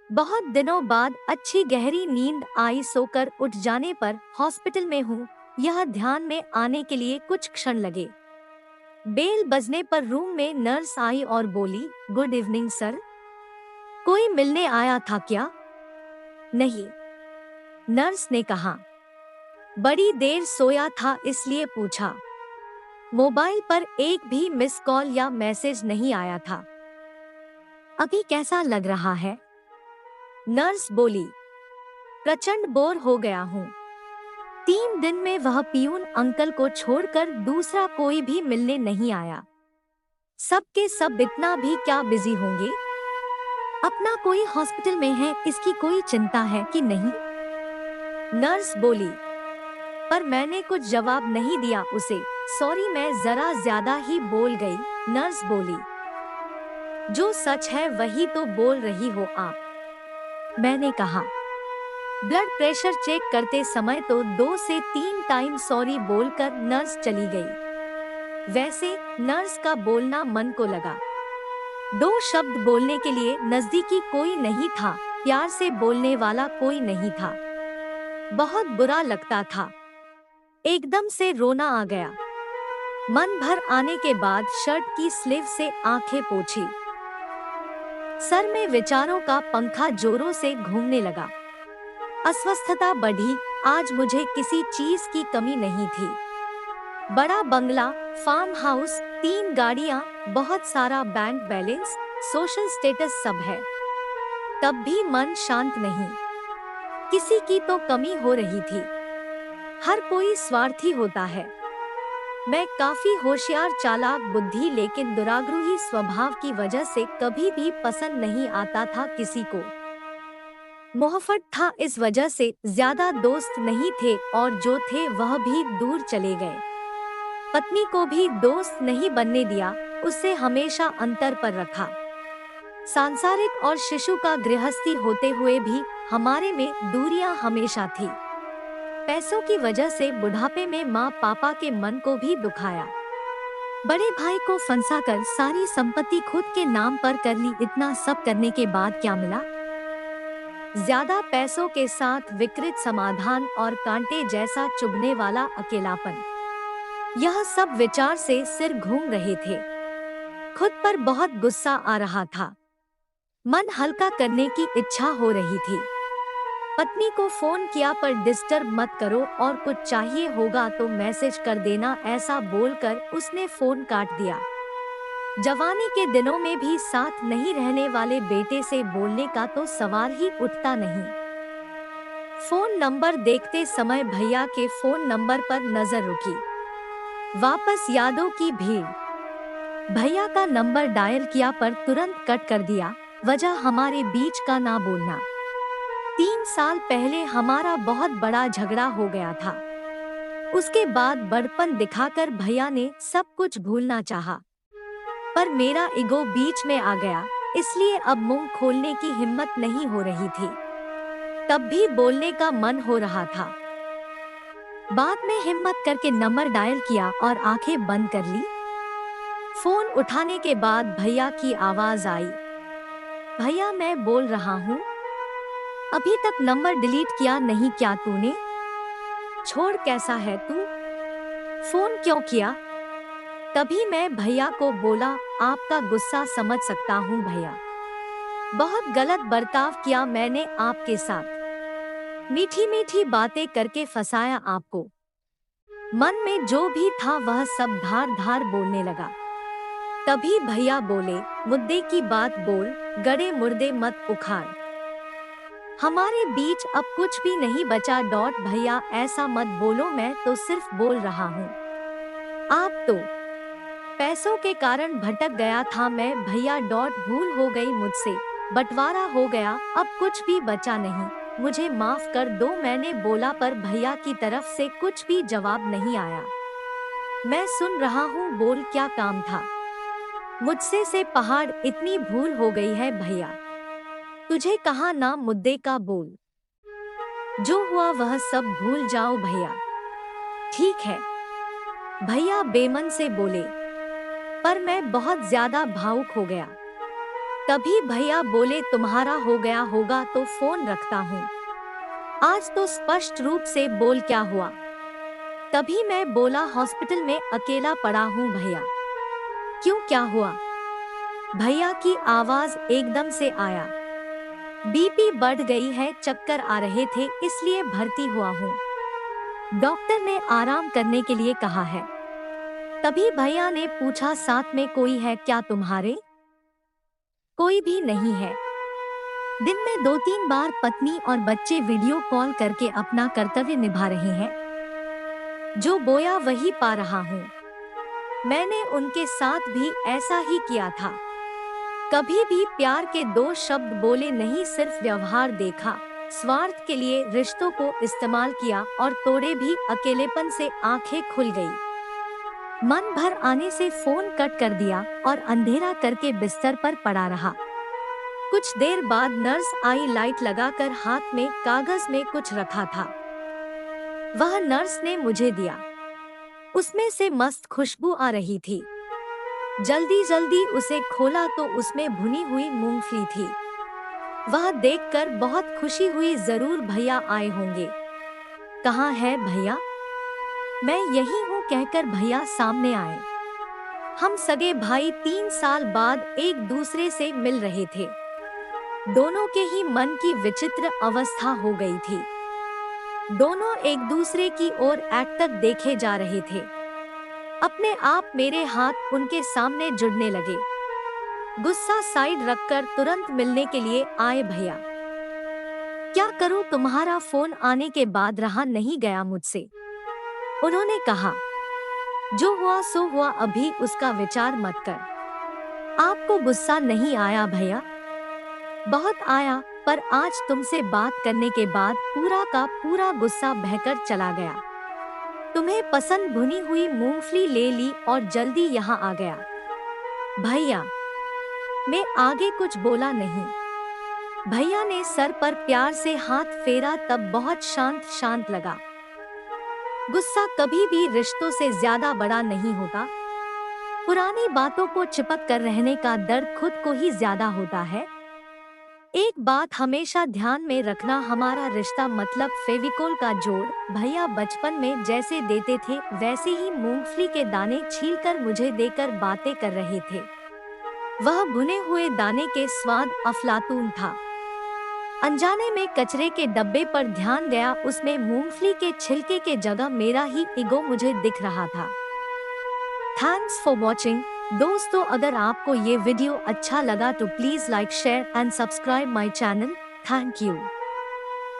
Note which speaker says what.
Speaker 1: बहुत दिनों बाद अच्छी गहरी नींद आई। सोकर उठ जाने पर हॉस्पिटल में हूँ, यह ध्यान में आने के लिए कुछ क्षण लगे। बेल बजने पर रूम में नर्स आई और बोली, गुड इवनिंग सर। कोई मिलने आया था क्या? नहीं, नर्स ने कहा। बड़ी देर सोया था इसलिए पूछा। मोबाइल पर एक भी मिस कॉल या मैसेज नहीं आया था। अभी कैसा लग रहा है? नर्स बोली, प्रचंड बोर हो गया हूँ। 3 दिन में वह पियून अंकल को छोड़कर दूसरा कोई भी मिलने नहीं आया। सब के सब इतना भी क्या बिजी होंगे? अपना कोई हॉस्पिटल में है, इसकी कोई चिंता है कि नहीं? नर्स बोली, पर मैंने कुछ जवाब नहीं दिया उसे। सॉरी, मैं जरा ज्यादा ही बोल गई। नर्स बोली, जो सच है वही तो बोल रही हो आप। मैंने कहा, ब्लड प्रेशर चेक करते समय तो 2 से 3 टाइम सॉरी बोलकर नर्स चली गई। वैसे नर्स का बोलना मन को लगा। 2 शब्द बोलने के लिए नजदीकी कोई नहीं था, प्यार से बोलने वाला कोई नहीं था। बहुत बुरा लगता था। एकदम से रोना आ गया। मन भर आने के बाद शर्ट की स्लीव से आंखें पोंछी। सर में विचारों का पंखा जोरों से घूमने लगा। अस्वस्थता बढ़ी। आज मुझे किसी चीज की कमी नहीं थी। बड़ा बंगला, फार्म हाउस, 3 गाड़ियां, बहुत सारा बैंक बैलेंस, सोशल स्टेटस सब है। तब भी मन शांत नहीं। किसी की तो कमी हो रही थी। हर कोई स्वार्थी होता है। मैं काफी होशियार, चालाक, बुद्धि, लेकिन दुराग्रही स्वभाव की वजह से कभी भी पसंद नहीं आता था किसी को। मोहफट था, इस वजह से ज्यादा दोस्त नहीं थे और जो थे वह भी दूर चले गए। पत्नी को भी दोस्त नहीं बनने दिया, उससे हमेशा अंतर पर रखा। सांसारिक और शिशु का गृहस्थी होते हुए भी हमारे में दूरियां हमेशा थी। पैसों की वजह से बुढ़ापे में माँ पापा के मन को भी दुखाया। बड़े भाई को फंसाकर सारी संपत्ति खुद के नाम पर कर ली। इतना सब करने के बाद क्या मिला? ज्यादा पैसों के साथ विकृत समाधान और कांटे जैसा चुभने वाला अकेलापन। यह सब विचार से सिर घूम रहे थे। खुद पर बहुत गुस्सा आ रहा था। मन हल्का करने की इच्छा हो रही थी। पत्नी को फोन किया पर डिस्टर्ब मत करो और कुछ चाहिए होगा तो मैसेज कर देना, ऐसा बोलकर उसने फोन काट दिया। जवानी के दिनों में भी साथ नहीं रहने वाले बेटे से बोलने का तो सवाल ही उठता नहीं। फोन नंबर देखते समय भैया के फोन नंबर पर नजर रुकी। वापस यादों की भीड़। भैया का नंबर डायल किया पर तुरंत कट कर दिया। वजह हमारे बीच का ना बोलना। 3 साल पहले हमारा बहुत बड़ा झगड़ा हो गया था। उसके बाद बड़पन दिखाकर भैया ने सब कुछ भूलना चाहा, पर मेरा ईगो बीच में आ गया, इसलिए अब मुंह खोलने की हिम्मत नहीं हो रही थी। तब भी बोलने का मन हो रहा था। बाद में हिम्मत करके नंबर डायल किया और आंखें बंद कर ली। फोन उठाने के बाद भैया की आवाज आई, भैया मैं बोल रहा हूँ। अभी तक नंबर डिलीट किया नहीं क्या तूने? छोड़, कैसा है तू? फोन क्यों किया? तभी मैं भैया को बोला, आपका गुस्सा समझ सकता हूँ भैया, बहुत गलत बर्ताव किया मैंने आपके साथ। मीठी मीठी बातें करके फंसाया आपको। मन में जो भी था वह सब धार धार बोलने लगा। तभी भैया बोले, मुद्दे की बात बोल, गड़े मुर्दे मत उखाड़। हमारे बीच अब कुछ भी नहीं बचा। भैया ऐसा मत बोलो, मैं तो सिर्फ बोल रहा हूँ। आप तो पैसों के कारण भटक गया था मैं। भैया भूल हो गई मुझसे, बंटवारा हो गया, अब कुछ भी बचा नहीं, मुझे माफ कर दो। मैंने बोला पर भैया की तरफ से कुछ भी जवाब नहीं आया। मैं सुन रहा हूँ, बोल क्या काम था? मुझसे से पहाड़ इतनी भूल हो गई है भैया, तुझे कहा ना मुद्दे का बोल। जो हुआ वह सब भूल जाओ भैया। ठीक है, भैया बेमन से बोले, पर मैं बहुत ज्यादा भावुक हो गया। तभी भैया बोले तुम्हारा हो गया होगा तो फोन रखता हूँ। आज तो स्पष्ट रूप से बोल क्या हुआ। तभी मैं बोला हॉस्पिटल में अकेला पड़ा हूँ भैया। क्यों, क्या हुआ? भैया की आवाज एकदम से आया। बीपी बढ़ गई है, चक्कर आ रहे थे इसलिए भर्ती हुआ हूँ। डॉक्टर ने आराम करने के लिए कहा है। तभी भैया ने पूछा साथ में कोई है क्या तुम्हारे? कोई भी नहीं है। दिन में 2-3 बार पत्नी और बच्चे वीडियो कॉल करके अपना कर्तव्य निभा रहे हैं। जो बोया वही पा रहा हूँ। मैंने उनके साथ भी ऐसा ही किया था। कभी भी प्यार के 2 शब्द बोले नहीं, सिर्फ व्यवहार देखा, स्वार्थ के लिए रिश्तों को इस्तेमाल किया और तोड़े भी। अकेलेपन से आंखें खुल गई। मन भर आने से फोन कट कर दिया और अंधेरा करके बिस्तर पर पड़ा रहा। कुछ देर बाद नर्स आई, लाइट लगाकर हाथ में कागज में कुछ रखा था। वह नर्स ने मुझे दिया। उसमें से मस्त खुशबू आ रही थी। जल्दी जल्दी उसे खोला तो उसमें भुनी हुई मूंगफली थी। वह देखकर बहुत खुशी हुई। जरूर भैया आए होंगे। कहाँ है भैया? मैं यही हूँ कहकर भैया सामने आए। हम सगे भाई 3 साल बाद एक दूसरे से मिल रहे थे। दोनों के ही मन की विचित्र अवस्था हो गई थी। दोनों एक दूसरे की ओर एकटक देखे जा रहे थे। अपने आप मेरे हाथ उनके सामने जुड़ने लगे। गुस्सा साइड रखकर तुरंत मिलने के लिए आए भैया। क्या करूं, तुम्हारा फोन आने के बाद रहा नहीं गया मुझसे। उन्होंने कहा जो हुआ सो हुआ, अभी उसका विचार मत कर। आपको गुस्सा नहीं आया भैया? बहुत आया, पर आज तुमसे बात करने के बाद पूरा का पूरा गुस्सा बहकर चला गया। तुम्हें पसंद भुनी हुई मूंगफली ले ली और जल्दी यहाँ आ गया। भैया, मैं आगे कुछ बोला नहीं। भैया ने सर पर प्यार से हाथ फेरा, तब बहुत शांत शांत लगा। गुस्सा कभी भी रिश्तों से ज्यादा बड़ा नहीं होता। पुरानी बातों को चिपक कर रहने का दर्द खुद को ही ज्यादा होता है। एक बात हमेशा ध्यान में रखना, हमारा रिश्ता मतलब फेविकोल का जोड़। भैया बचपन में जैसे देते थे वैसे ही मूंगफली के दाने छीलकर मुझे देकर बातें कर रहे थे। वह भुने हुए दाने के स्वाद अफलातून था। अनजाने में कचरे के डब्बे पर ध्यान गया, उसमें मूंगफली के छिलके के जगह मेरा ही ईगो मुझे दिख रहा था। Thanks for watching. दोस्तों, अगर आपको ये वीडियो अच्छा लगा तो please like, share and subscribe my channel. Thank you.